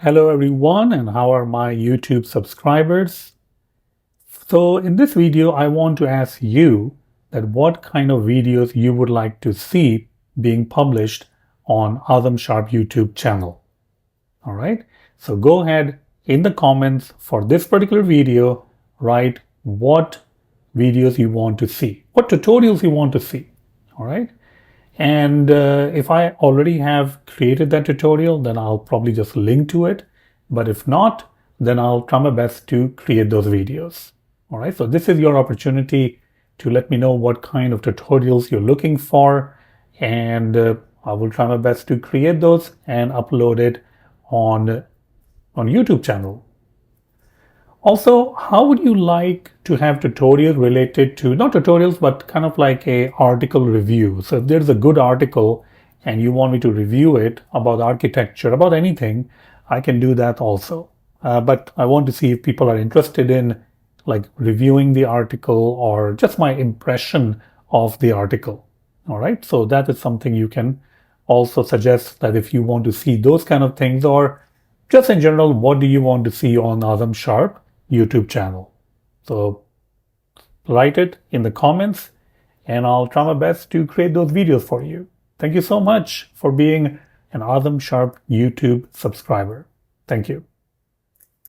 Hello everyone, and how are my YouTube subscribers? So in this video, I want to ask you that what kind of videos you would like to see being published on Azam Sharp YouTube channel. All right, so go ahead in the comments for this particular video, write what videos you want to see, what tutorials you want to see. All right. And if I already have created that tutorial, then I'll probably just link to it. But if not, then I'll try my best to create those videos. All right, so this is your opportunity to let me know what kind of tutorials you're looking for. And I will try my best to create those and upload it on YouTube channel. Also, how would you like to have tutorials related to, not tutorials, but kind of like a article review? So if there's a good article and you want me to review it about architecture, about anything, I can do that also. But I want to see if people are interested in like reviewing the article or just my impression of the article. All right. So that is something you can also suggest, that if you want to see those kind of things, or just in general, what do you want to see on Azam Sharp YouTube channel? So write it in the comments and I'll try my best to create those videos for you. Thank you so much for being an Azam Sharp YouTube subscriber. Thank you.